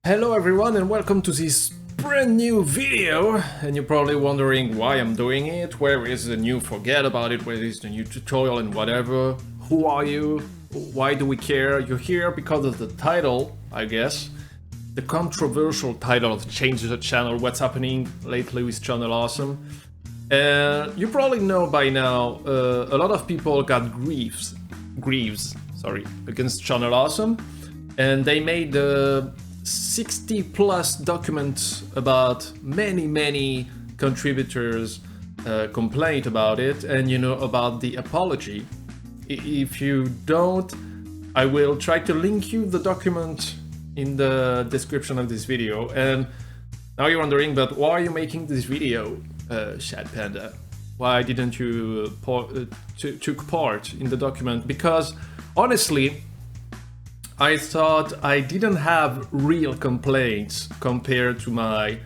Hello everyone and welcome to this brand new video, and you're probably wondering why I'm doing it, where is the new forget about it, where is the new tutorial and whatever, who are you, why do we care? You're here because of the title, I guess, the controversial title of Change the Channel, what's happening lately with Channel Awesome. And you probably know by now, a lot of people got grieves against Channel Awesome, and they made 60 plus documents about many contributors complained about it, and you know about the apology. If you don't, I will try to link you the document in the description of this video. And now you're wondering, but why are you making this video, Shad Panda? Why didn't you took part in the document? Because honestly, I thought I didn't have real complaints compared to my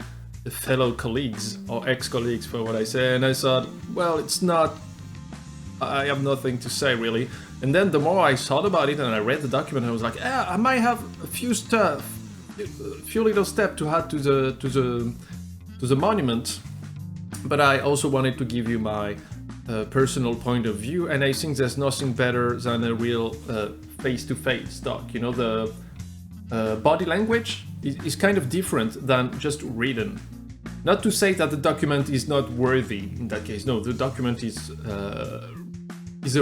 fellow colleagues or ex-colleagues, for what I say, and I thought, well, it's not, I have nothing to say really. And then the more I thought about it and I read the document, I was like, I might have a few little steps to add to the monument, but I also wanted to give you my personal point of view, and I think there's nothing better than a real face-to-face talk. You know, the body language is kind of different than just written. Not to say that the document is not worthy in that case. No, the document is a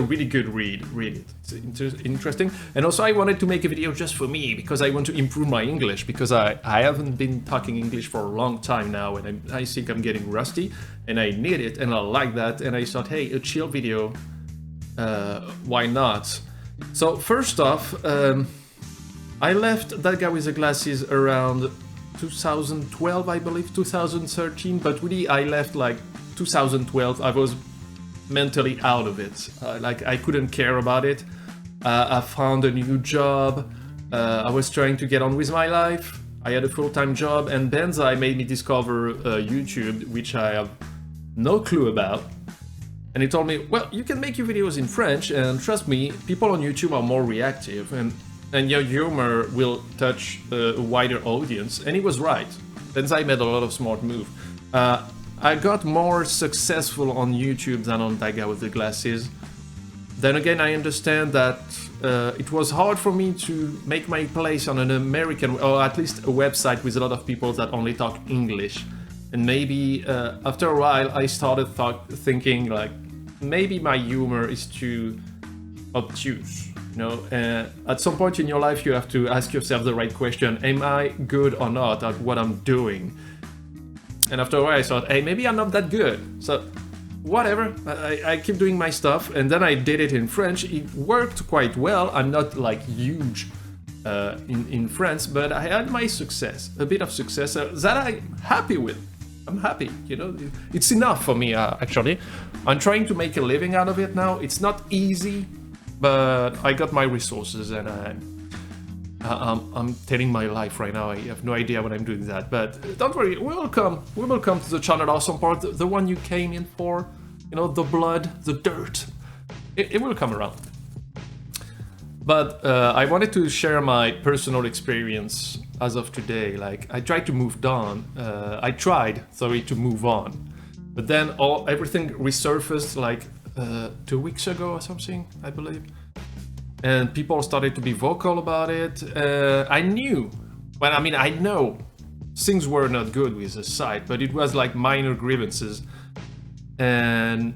really good read. Read it. It's interesting. And also I wanted to make a video just for me because I want to improve my English, because I haven't been talking English for a long time now, and I think I'm getting rusty and I need it, and I like that. And I thought, hey, a chill video, why not? So first off, I left That Guy with the Glasses around 2012, I believe, 2013, but really I left like 2012. I was mentally out of it. Like I couldn't care about it. I found a new job. I was trying to get on with my life. I had a full-time job, and Banzai made me discover YouTube, which I have no clue about. And he told me, well, you can make your videos in French, and trust me, people on YouTube are more reactive, and your humor will touch a wider audience. And he was right. Banzai made a lot of smart moves. I got more successful on YouTube than on That Guy with the Glasses. Then again, I understand that it was hard for me to make my place on an American, or at least a website with a lot of people that only talk English. And maybe after a while, I started thinking like, maybe my humor is too obtuse. You know, at some point in your life, you have to ask yourself the right question: am I good or not at what I'm doing? And after a while I thought, hey, maybe I'm not that good. So whatever, I keep doing my stuff, and then I did it in French. It worked quite well. I'm not like huge in France, but I had my success, a bit of success that I'm happy with. I'm happy, you know, it's enough for me actually. I'm trying to make a living out of it now. It's not easy, but I got my resources, and I'm telling my life right now. I have no idea when I'm doing that, but don't worry, we will come to the Channel Awesome part, the one you came in for, you know, the blood, the dirt. It will come around. But I wanted to share my personal experience as of today. Like, I tried to move on. To move on, but then everything resurfaced like 2 weeks ago or something, I believe. And people started to be vocal about it. I know things were not good with the site, but it was like minor grievances. And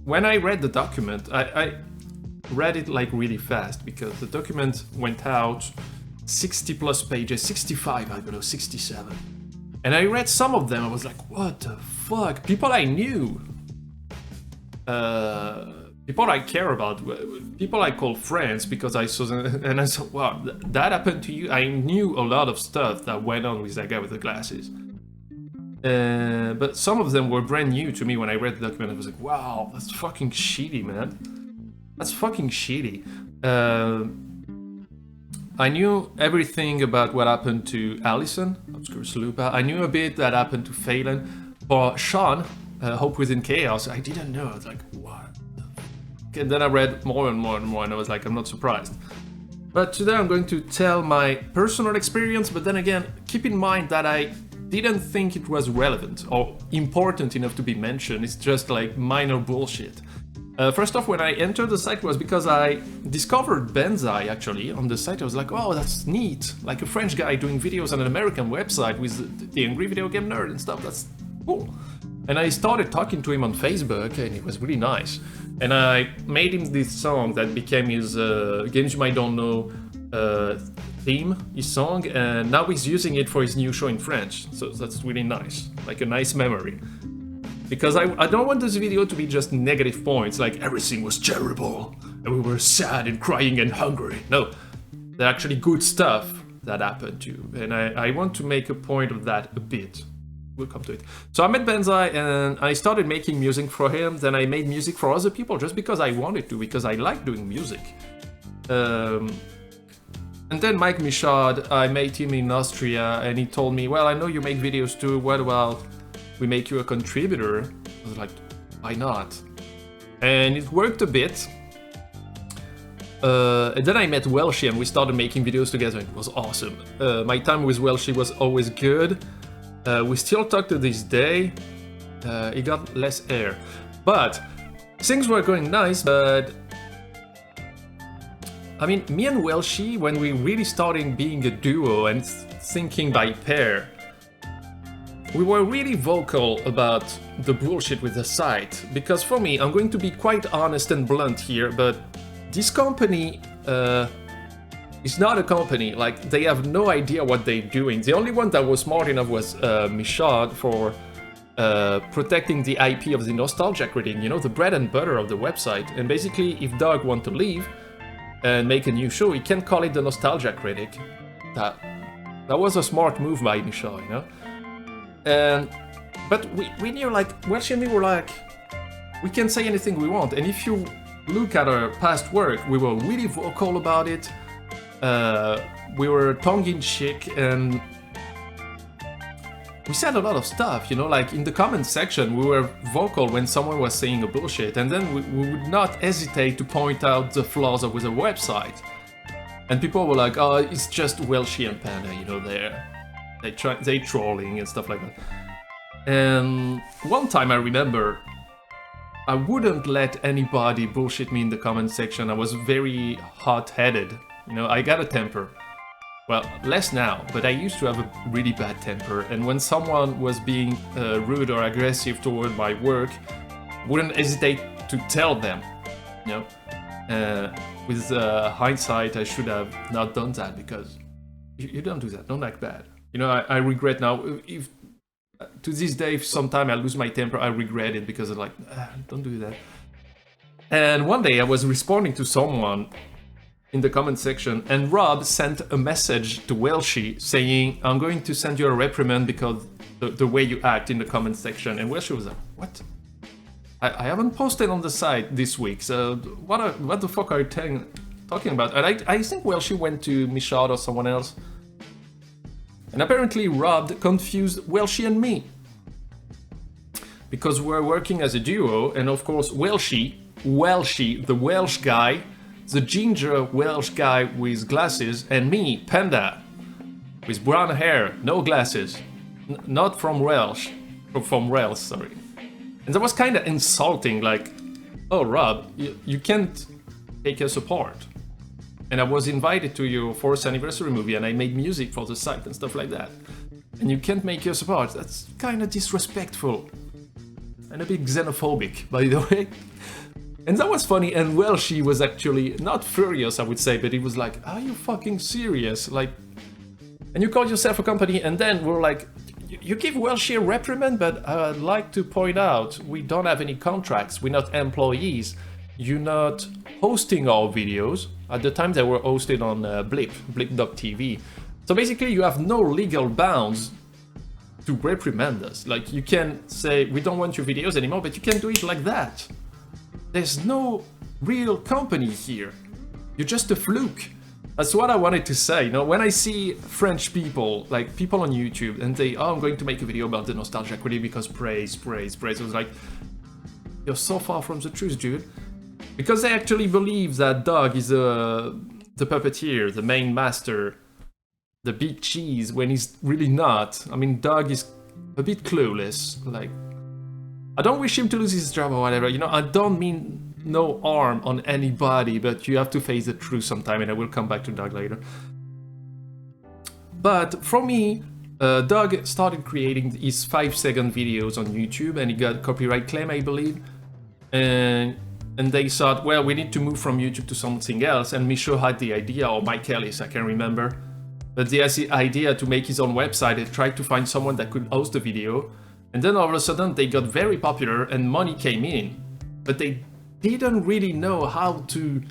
when I read the document, I read it like really fast, because the document went out 60 plus pages, 65, I believe, 67. And I read some of them, I was like, what the fuck? People I knew. People I care about, people I call friends, because I saw them, and I thought, wow, that happened to you? I knew a lot of stuff that went on with That Guy with the Glasses. But some of them were brand new to me. When I read the document, I was like, wow, that's fucking shitty, man. That's fucking shitty. I knew everything about what happened to Allison, Obscure Salupa. I knew a bit that happened to Phelan. For Sean, Hope Within Chaos, I didn't know. I was like, what? And then I read more and more, and I was like, I'm not surprised. But today I'm going to tell my personal experience, but then again, keep in mind that I didn't think it was relevant or important enough to be mentioned. It's just like minor bullshit. First off, when I entered the site was because I discovered Banzai actually on the site. I was like, oh, that's neat. Like a French guy doing videos on an American website with the Angry Video Game Nerd and stuff. That's cool. And I started talking to him on Facebook and it was really nice. And I made him this song that became his Games You Might Don't Know theme, his song. And now he's using it for his new show in French. So that's really nice. Like a nice memory. Because I don't want this video to be just negative points, like everything was terrible, and we were sad and crying and hungry. No, there are actually good stuff that happened too, and I want to make a point of that a bit. We'll come to it. So I met Banzai and I started making music for him, then I made music for other people just because I wanted to, because I like doing music. And then Mike Michaud, I met him in Austria, and he told me, well, I know you make videos too, what about we make you a contributor? I was like, why not? And it worked a bit. And then I met Welshi and we started making videos together. It was awesome. My time with Welshi was always good. We still talk to this day. It got less air. But things were going nice, but I mean, me and Welshi, when we really started being a duo and thinking by pair, we were really vocal about the bullshit with the site, because for me, I'm going to be quite honest and blunt here, but this company is not a company. Like, they have no idea what they're doing. The only one that was smart enough was Michaud for protecting the IP of the Nostalgia Critic, you know, the bread and butter of the website. And basically, if Doug wants to leave and make a new show, he can call it the Nostalgia Critic. That was a smart move by Michaud, you know? But we knew, like, Welshi and me were like, we can say anything we want. And if you look at our past work, we were really vocal about it. We were tongue-in-cheek, and we said a lot of stuff, you know, like in the comment section, we were vocal when someone was saying a bullshit, and then we would not hesitate to point out the flaws with the website. And people were like, oh, it's just Welshi and Panda, you know, they trolling and stuff like that. And one time I remember, I wouldn't let anybody bullshit me in the comment section. I was very hot-headed, you know, I got a temper. Well, less now, but I used to have a really bad temper, and when someone was being rude or aggressive toward my work, wouldn't hesitate to tell them, you know. With hindsight, I should have not done that, because you don't do that, don't act bad. You know, I regret now, if to this day, if sometime I lose my temper, I regret it, because I'm like, don't do that. And one day I was responding to someone in the comment section, and Rob sent a message to Welshi saying, I'm going to send you a reprimand because the way you act in the comment section. And Welshi was like, what? I haven't posted on the site this week, so what the fuck are you talking about? And I think Welshi went to Michaud or someone else. And apparently Rob confused Welshi and me. Because we're working as a duo, and of course Welshi, the Welsh guy, the ginger Welsh guy with glasses, and me, Panda, with brown hair, no glasses, not from Welsh, from Wales, sorry. And that was kind of insulting, like, oh Rob, you can't take us apart. And I was invited to your 4th anniversary movie, and I made music for the site and stuff like that. And you can't make us apart. That's kind of disrespectful. And a bit xenophobic, by the way. And that was funny, and Welshi was actually not furious, I would say, but he was like, are you fucking serious? Like, and you call yourself a company, and then we're like, you give Welshi a reprimand, but I'd like to point out, we don't have any contracts, we're not employees. You're not hosting our videos. At the time they were hosted on blip.tv. So basically you have no legal bounds to reprimand us. Like, you can say, we don't want your videos anymore, but you can't do it like that. There's no real company here. You're just a fluke. That's what I wanted to say. You know, when I see French people, like people on YouTube, and they, oh, I'm going to make a video about the Nostalgia Critic because praise. I was like, you're so far from the truth, dude. Because they actually believe that Doug is a the puppeteer, the main master, the big cheese, when he's really not. I mean, Doug is a bit clueless. Like, I don't wish him to lose his job or whatever. You know, I don't mean no harm on anybody, but you have to face the truth sometime, and I will come back to Doug later. But for me, Doug started creating his 5-second videos on YouTube, and he got copyright claim, I believe. And they thought, well, we need to move from YouTube to something else. And Michaud had the idea, or Mike Ellis, I can't remember. But he has the idea to make his own website and try to find someone that could host the video. And then all of a sudden they got very popular and money came in. But they didn't really know how to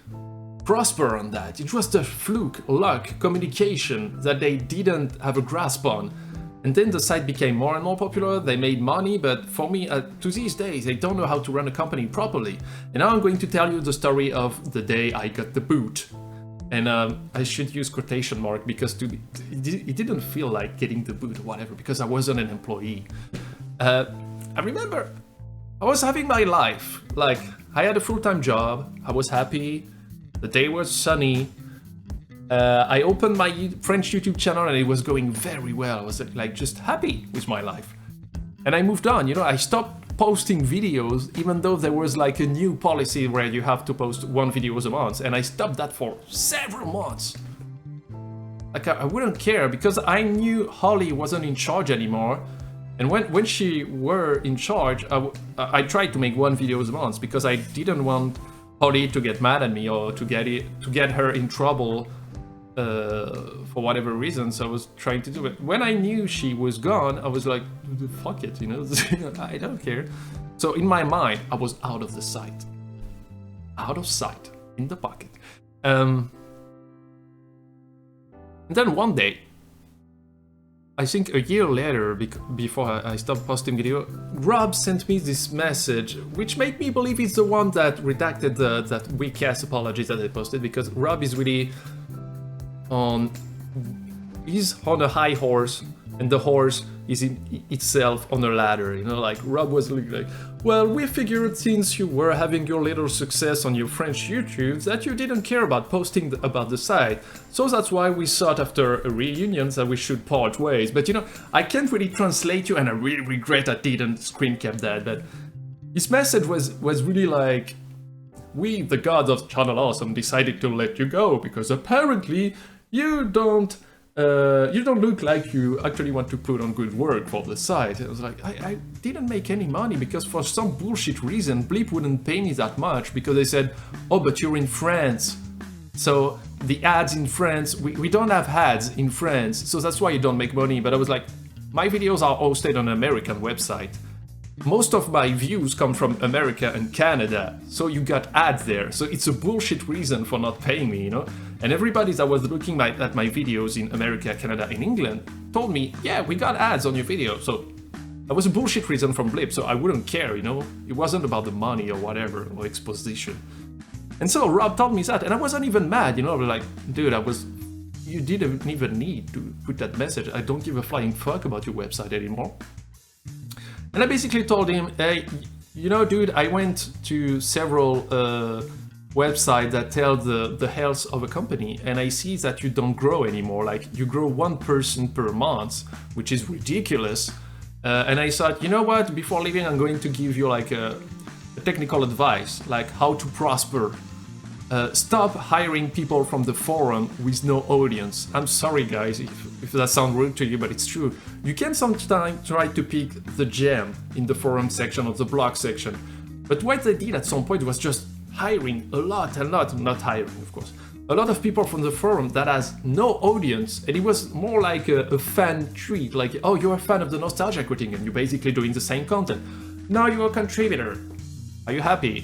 prosper on that. It was the fluke, luck, communication that they didn't have a grasp on. And then the site became more and more popular, they made money, but for me, to these days, I don't know how to run a company properly. And now I'm going to tell you the story of the day I got the boot. And I should use quotation mark because it didn't feel like getting the boot or whatever, because I wasn't an employee. I remember I was having my life. Like, I had a full-time job, I was happy, the day was sunny. I opened my French YouTube channel and it was going very well. I was like just happy with my life. And I moved on, you know, I stopped posting videos even though there was like a new policy where you have to post 1 video a month, and I stopped that for several months. Like I wouldn't care because I knew Holly wasn't in charge anymore. And when she were in charge, I tried to make 1 video a month because I didn't want Holly to get mad at me or to get her in trouble for whatever reasons. I was trying to do it. When I knew she was gone, I was like, fuck it, you know, I don't care. So in my mind, I was out of the sight. Out of sight, in the pocket. And then one day, I think a year later, before I stopped posting video, Rob sent me this message, which made me believe it's the one that redacted that weak-ass apology that I posted, because Rob is really he's on a high horse, and the horse is in itself on a ladder, you know, like Rob was like, well, we figured since you were having your little success on your French YouTube that you didn't care about posting about the site, so that's why we thought after a reunion that we should part ways. But you know, I can't really translate you, and I really regret I didn't screen cap that, but his message was really like, we, the gods of Channel Awesome, decided to let you go because apparently you don't look like you actually want to put on good work for the site. I was like, I didn't make any money because for some bullshit reason, Bleep wouldn't pay me that much because they said, oh, but you're in France. So the ads in France, we don't have ads in France, so that's why you don't make money. But I was like, my videos are hosted on an American website. Most of my views come from America and Canada, so you got ads there. So it's a bullshit reason for not paying me, you know? And everybody that was looking at my videos in America, Canada, and England told me, yeah, we got ads on your video. So that was a bullshit reason from Blip, so I wouldn't care, you know? It wasn't about the money or whatever, or exposition. And so Rob told me that, and I wasn't even mad, you know? I was like, dude, you didn't even need to put that message. I don't give a flying fuck about your website anymore. And I basically told him, hey, you know, dude, I went to several websites that tell the health of a company, and I see that you don't grow anymore. Like, you grow 1 person per month, which is ridiculous. And I thought, you know what, before leaving, I'm going to give you like a technical advice, like how to prosper. Stop hiring people from the forum with no audience. I'm sorry, guys, if that sounds rude to you, but it's true. You can sometimes try to pick the gem in the forum section or the blog section. But what they did at some point was just hiring a lot, not hiring, of course, a lot of people from the forum that has no audience, and it was more like a fan treat, like, oh, you're a fan of the Nostalgia Quitting, and you're basically doing the same content. Now you're a contributor. Are you happy?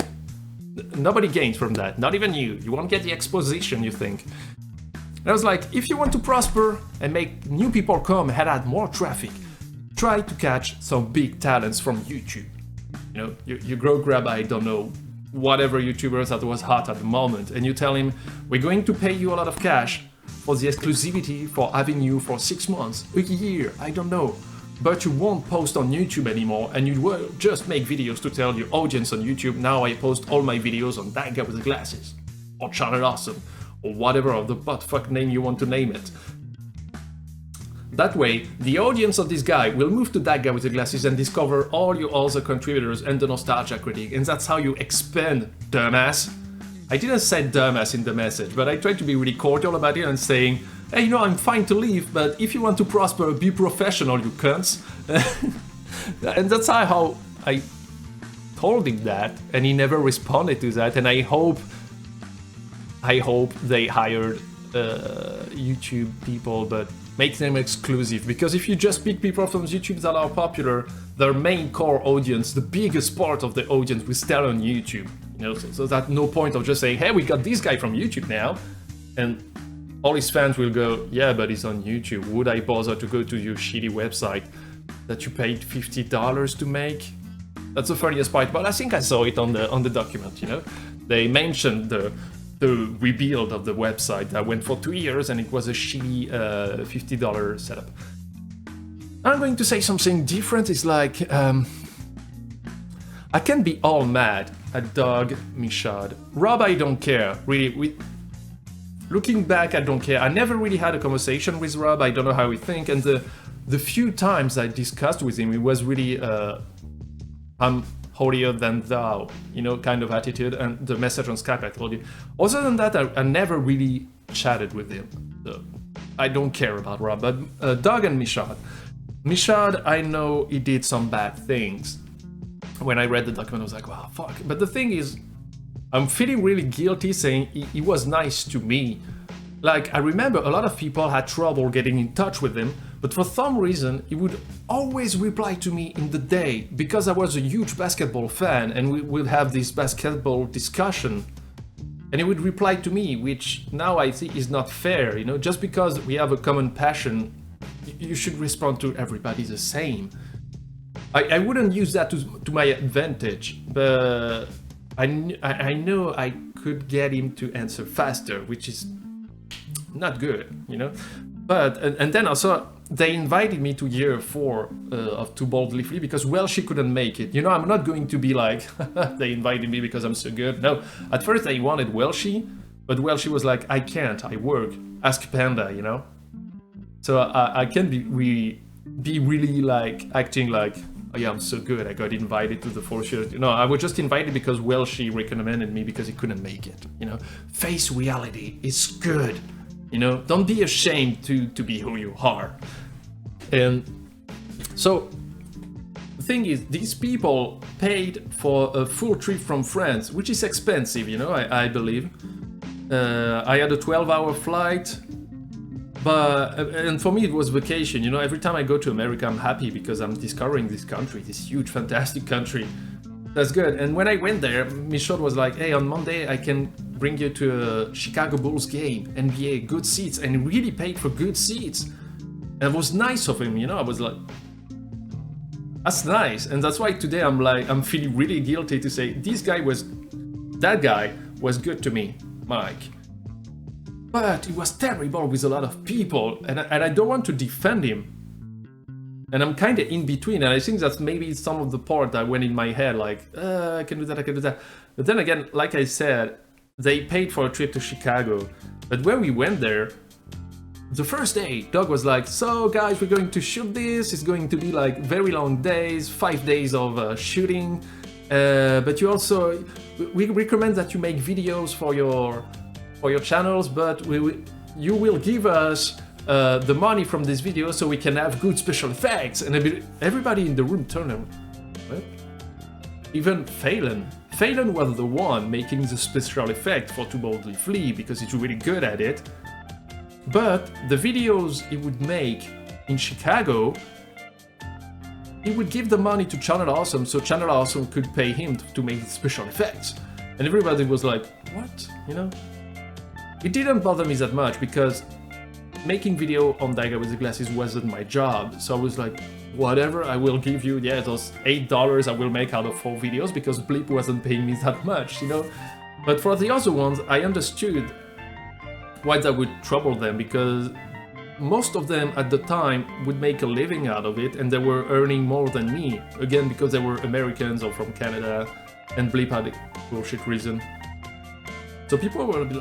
Nobody gains from that, not even you. You won't get the exposition you think. And I was like, if you want to prosper and make new people come and add more traffic, try to catch some big talents from YouTube. You know, you grab, I don't know, whatever YouTubers that was hot at the moment, and you tell him, we're going to pay you a lot of cash for the exclusivity for having you for 6 months, a year, I don't know. But you won't post on YouTube anymore, and you will just make videos to tell your audience on YouTube, now I post all my videos on that guy with the glasses, or Channel Awesome, or whatever, or the buttfuck name you want to name it. That way, the audience of this guy will move to that guy with the glasses and discover all your other contributors and the nostalgia critic, and that's how you expand, dumbass. I didn't say dumbass in the message, but I tried to be really cordial about it and saying, hey, you know, I'm fine to leave, but if you want to prosper, be professional, you cunts. And that's how I told him that, and he never responded to that, and I hope they hired YouTube people, but make them exclusive, because if you just pick people from YouTube that are popular, their main core audience, the biggest part of the audience, will stay on YouTube. You know, so that's no point of just saying, hey, we got this guy from YouTube now, and all his fans will go, yeah, but he's on YouTube. Would I bother to go to your shitty website that you paid $50 to make? That's the funniest part, but I think I saw it on the document, you know? They mentioned the rebuild of the website that went for 2 years, and it was a shitty $50 setup. I'm going to say something different. It's like, I can't be all mad at Doug Michaud. Rob, I don't care, really. Looking back, I don't care. I never really had a conversation with Rob. I don't know how he thinks, and the few times I discussed with him, it was really, I'm holier than thou, you know, kind of attitude, and the message on Skype I told you. Other than that, I never really chatted with him. So I don't care about Rob, but Doug and Michaud. Michaud, I know he did some bad things. When I read the document, I was like, wow, fuck. But the thing is, I'm feeling really guilty saying he was nice to me. Like, I remember a lot of people had trouble getting in touch with him, but for some reason, he would always reply to me in the day, because I was a huge basketball fan, and we would have this basketball discussion. And he would reply to me, which now I think is not fair, you know? Just because we have a common passion, you should respond to everybody the same. I wouldn't use that to my advantage, but I know I could get him to answer faster, which is not good, you know? But, and then also, they invited me to year 4 of Too Boldly Flea because, well, she couldn't make it. You know, I'm not going to be like, they invited me because I'm so good. No, at first they wanted Welshie, but Welshie was like, I can't, I work. Ask Panda, you know? So I can't be really like, acting like, oh yeah, I'm so good, I got invited to the 4th year. You know, I was just invited because Welshie recommended me because he couldn't make it, you know? Face reality is good. You know, don't be ashamed to be who you are. And so, the thing is, these people paid for a full trip from France, which is expensive, you know, I believe. I had a 12-hour flight, and for me it was vacation, you know. Every time I go to America, I'm happy because I'm discovering this country, this huge, fantastic country. That's good. And when I went there, Michaud was like, hey, on Monday I can bring you to a Chicago Bulls game, NBA, good seats, and he really paid for good seats. And it was nice of him, you know. I was like, that's nice. And that's why today I'm feeling really guilty to say that guy was good to me, Mike. But he was terrible with a lot of people, and I don't want to defend him. And I'm kind of in between, and I think that's maybe some of the part that went in my head, like, I can do that, I can do that. But then again, like I said, they paid for a trip to Chicago. But when we went there, the first day, Doug was like, so guys, we're going to shoot this. It's going to be like very long days, 5 days of shooting. But you also, we recommend that you make videos for your channels, but you will give us the money from this video so we can have good special effects. And everybody in the room turned around. What? Even Phelan was the one making the special effect for Too Boldly Flea because he's really good at it. But the videos he would make in Chicago, he would give the money to Channel Awesome so Channel Awesome could pay him to make the special effects. And everybody was like, what? You know? It didn't bother me that much because making video on That Guy with the Glasses wasn't my job. So I was like, whatever, I will give you, yeah, those $8 I will make out of 4 videos because Bleep wasn't paying me that much, you know? But for the other ones, I understood why that would trouble them because most of them at the time would make a living out of it and they were earning more than me. Again, because they were Americans or from Canada and Bleep had a bullshit reason. So people will be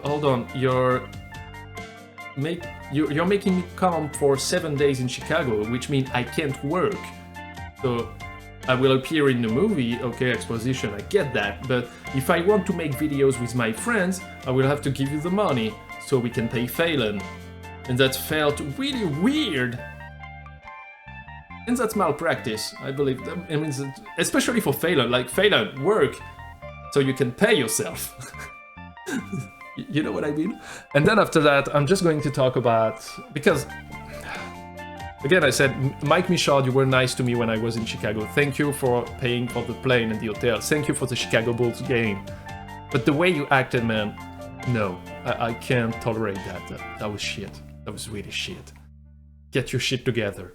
hold on, you're making me come for 7 days in Chicago, which means I can't work. So I will appear in the movie, okay, exposition, I get that, but if I want to make videos with my friends, I will have to give you the money so we can pay Phelan. And that felt really weird. And that's malpractice, I believe. I mean, especially for Phelan, like Phelan, work so you can pay yourself. You know what I mean? And then after that, I'm just going to talk about, because again, I said, Mike Michaud, you were nice to me when I was in Chicago. Thank you for paying for the plane and the hotel. Thank you for the Chicago Bulls game. But the way you acted, man, no, I can't tolerate that. That was shit. That was really shit. Get your shit together.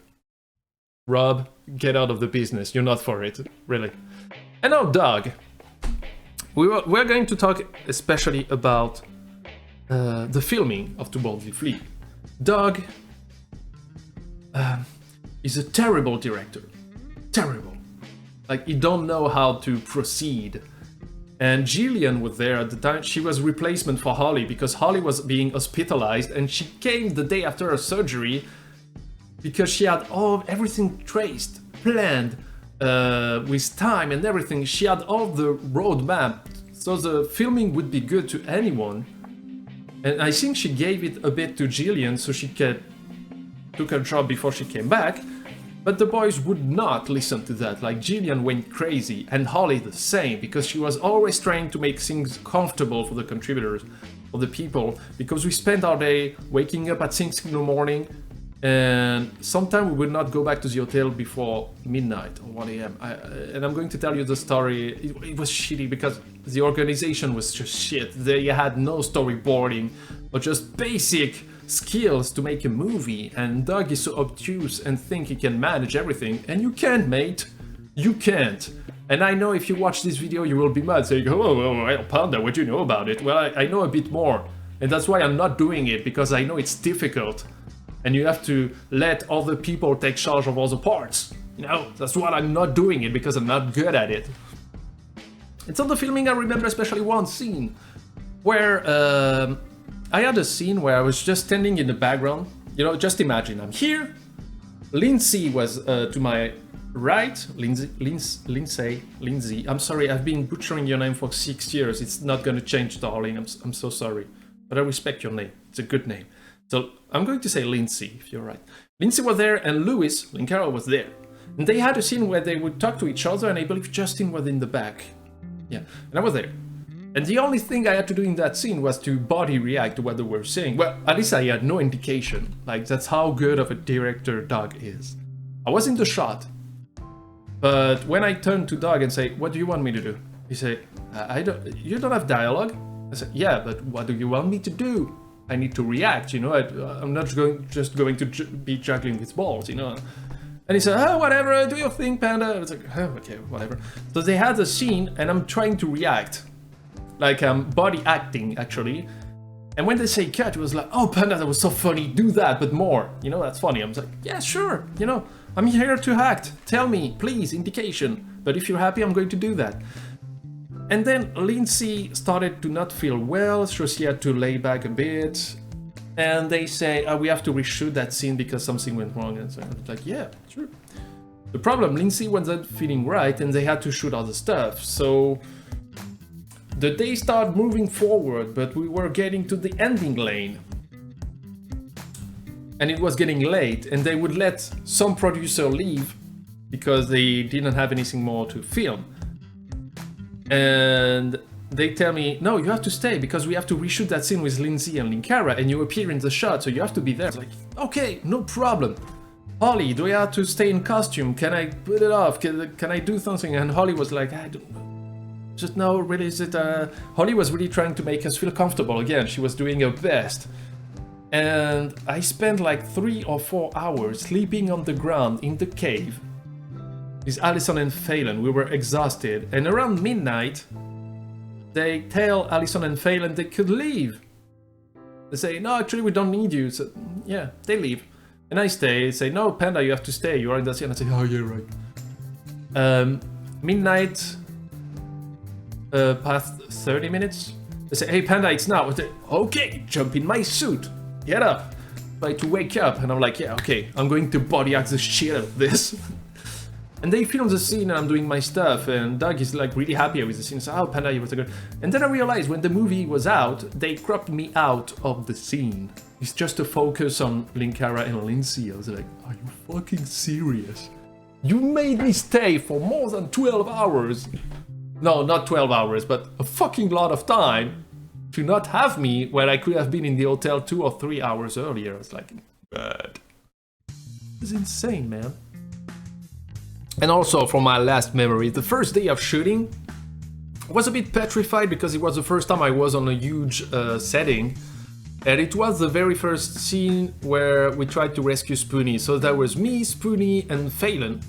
Rob, get out of the business. You're not for it, really. And now, Doug. We're going to talk especially about the filming of To Boldly Flee. Doug is a terrible director. Terrible. Like, he don't know how to proceed. And Gillian was there at the time. She was replacement for Holly because Holly was being hospitalized and she came the day after her surgery because she had everything traced, planned, with time and everything. She had all the roadmap, so the filming would be good to anyone. And I think she gave it a bit to Gillian so she took her job before she came back. But the boys would not listen to that. Like, Gillian went crazy, and Holly the same, because she was always trying to make things comfortable for the contributors, for the people, because we spent our day waking up at 6 in the morning, and sometimes we would not go back to the hotel before midnight or 1 a.m. And I'm going to tell you the story. It was shitty because the organization was just shit. They had no storyboarding or just basic skills to make a movie. And Doug is so obtuse and think he can manage everything. And you can't, mate. You can't. And I know if you watch this video, you will be mad saying, oh, well, Panda, what do you know about it? Well, I know a bit more. And that's why I'm not doing it, because I know it's difficult. And you have to let other people take charge of all the parts. You know, that's why I'm not doing it, because I'm not good at it. It's on the filming, I remember especially one scene where I had a scene where I was just standing in the background. You know, just imagine, I'm here. Lindsay was to my right. Lindsay. I'm sorry, I've been butchering your name for 6 years. It's not going to change, darling. I'm so sorry. But I respect your name. It's a good name. So I'm going to say Lindsay, if you're right. Lindsay was there and Louis, Linkara, was there. And they had a scene where they would talk to each other, and I believe Justin was in the back. Yeah, and I was there. And the only thing I had to do in that scene was to body react to what they were saying. Well, at least I had no indication. Like, that's how good of a director Doug is. I was in the shot. But when I turned to Doug and say, what do you want me to do? He said, you don't have dialogue? I said, yeah, but what do you want me to do? I need to react, you know, I'm not just going to be juggling with balls, you know. And he said, oh, whatever, do your thing, Panda. I was like, oh, okay, whatever. So they had a scene, and I'm trying to react. Like, I'm body acting, actually. And when they say cut, it was like, oh, Panda, that was so funny, do that, but more. You know, that's funny. I was like, yeah, sure, you know, I'm here to act. Tell me, please, indication. But if you're happy, I'm going to do that. And then Lindsay started to not feel well, so she had to lay back a bit. And they say, oh, we have to reshoot that scene because something went wrong. And so I was like, yeah, sure. The problem, Lindsay wasn't feeling right and they had to shoot other stuff. So the day started moving forward, but we were getting to the ending lane. And it was getting late, and they would let some producer leave because they didn't have anything more to film. And they tell me, no, you have to stay because we have to reshoot that scene with Lindsay and Linkara, and you appear in the shot, so you have to be there. It's like, okay, no problem. Holly, do I have to stay in costume? Can I put it off? Can I do something? And Holly was like, I don't know. Just no, really, is it? Holly was really trying to make us feel comfortable again. She was doing her best. And I spent like 3 or 4 hours sleeping on the ground in the cave with Allison and Phelan. We were exhausted. And around midnight, they tell Allison and Phelan they could leave. They say, no, actually, we don't need you. So, yeah, they leave. And I stay. They say, no, Panda, you have to stay. You are in the scene. And I say, oh, yeah, right. Midnight, past 30 minutes. I say, hey Panda, it's now. I say, okay, jump in my suit, get up. Try to wake up, and I'm like, yeah, okay, I'm going to body axe the shit out of this. And they film the scene and I'm doing my stuff, and Doug is like really happy with the scene. So, oh, Panda, you was a good. And then I realized when the movie was out, they cropped me out of the scene. It's just to focus on Linkara and Lindsay. I was like, are you fucking serious? You made me stay for more than 12 hours. No, not 12 hours, but a fucking lot of time to not have me where I could have been in the hotel 2 or 3 hours earlier. I was like, God. It's insane, man. And also, from my last memory, the first day of shooting, I was a bit petrified because it was the first time I was on a huge setting. And it was the very first scene where we tried to rescue Spoonie. So that was me, Spoonie, and Phelan.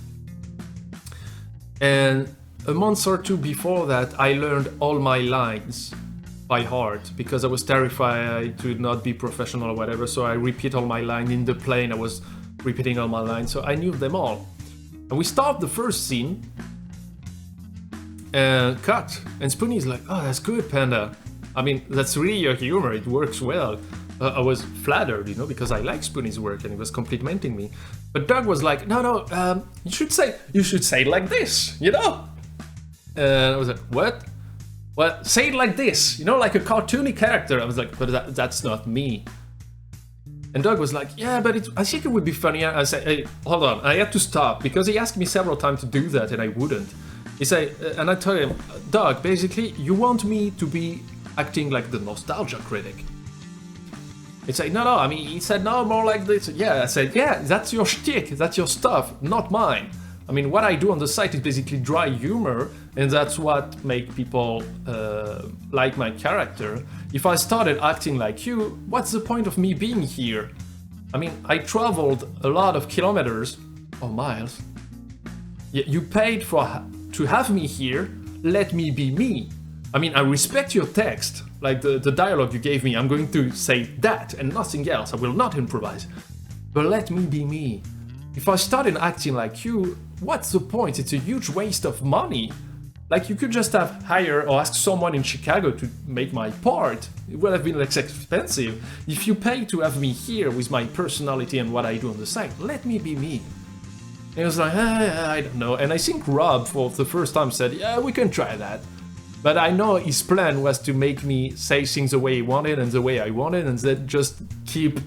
And a month or two before that, I learned all my lines by heart because I was terrified to not be professional or whatever. So I repeat all my lines in the plane. I was repeating all my lines, so I knew them all. And we start the first scene, and cut. And Spoonie's like, oh, that's good, Panda. I mean, that's really your humor, it works well. I was flattered, you know, because I like Spoonie's work and he was complimenting me. But Doug was like, no, you should say it like this, you know? And I was like, what? Well, say it like this, you know, like a cartoony character. I was like, but that's not me. And Doug was like, yeah, but I think it would be funny. I said, hey, hold on. I had to stop because he asked me several times to do that and I wouldn't. He said, and I told him, Doug, basically, you want me to be acting like the nostalgia critic. He said, no, I mean, he said, no, more like this. Yeah, I said, yeah, that's your shtick, that's your stuff, not mine. I mean, what I do on the site is basically dry humor, and that's what make people like my character. If I started acting like you, what's the point of me being here? I mean, I traveled a lot of kilometers, or miles. You paid to have me here, let me be me. I mean, I respect your text, like the dialogue you gave me, I'm going to say that and nothing else, I will not improvise. But let me be me. If I started acting like you, what's the point? It's a huge waste of money. Like, you could just have hired or ask someone in Chicago to make my part. It would have been less expensive. If you pay to have me here with my personality and what I do on the site, let me be me. And he was like, I don't know. And I think Rob, for the first time, said, yeah, we can try that. But I know his plan was to make me say things the way he wanted and the way I wanted, and then just keep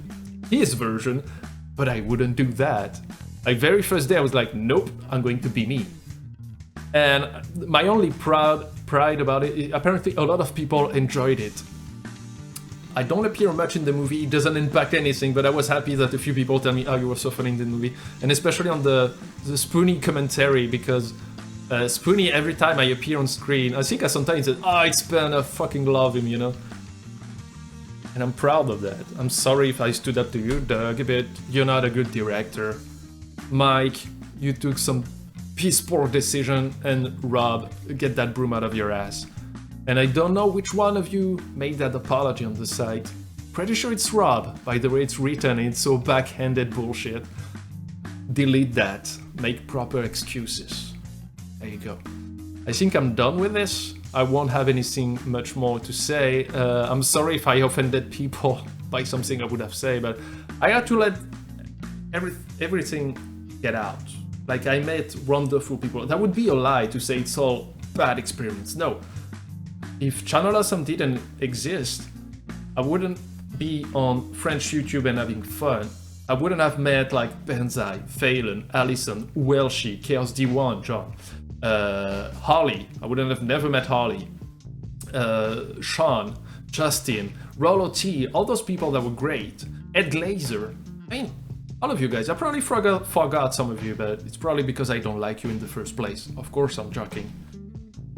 his version. But I wouldn't do that. Like, very first day I was like, nope, I'm going to be me. And my only pride about it, apparently a lot of people enjoyed it. I don't appear much in the movie, it doesn't impact anything, but I was happy that a few people tell me, oh, you were so funny in the movie. And especially on the Spoonie commentary, because Spoonie, every time I appear on screen, I think I sometimes said, oh, it's Panda, I fucking love him, you know? And I'm proud of that. I'm sorry if I stood up to you, Doug, but you're not a good director. Mike, you took some piss poor decision, and Rob, get that broom out of your ass. And I don't know which one of you made that apology on the site. Pretty sure it's Rob, by the way it's written, it's so backhanded bullshit. Delete that, make proper excuses. There you go. I think I'm done with this. I won't have anything much more to say. I'm sorry if I offended people by something I would have said, but I had to let everything get out. Like, I met wonderful people. That would be a lie to say it's all bad experience. No. If Channel Awesome didn't exist, I wouldn't be on French YouTube and having fun. I wouldn't have met like Benzai, Phelan, Allison, Welshi, Chaos D1, John, Harley. I wouldn't have never met Harley. Sean, Justin, Rollo T, all those people that were great. Ed Glazer. I mean, all of you guys. I probably forgot some of you, but it's probably because I don't like you in the first place. Of course I'm joking.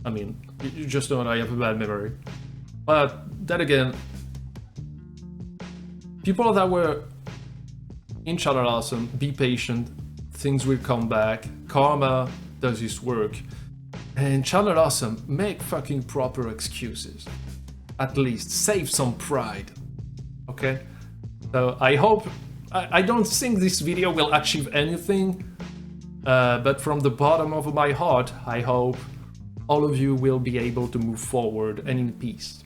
I mean, you just know I have a bad memory. But then again, people that were in Channel Awesome, be patient, things will come back, karma does its work, and Channel Awesome, make fucking proper excuses. At least, save some pride, okay? So I hope, I don't think this video will achieve anything, but from the bottom of my heart, I hope all of you will be able to move forward and in peace.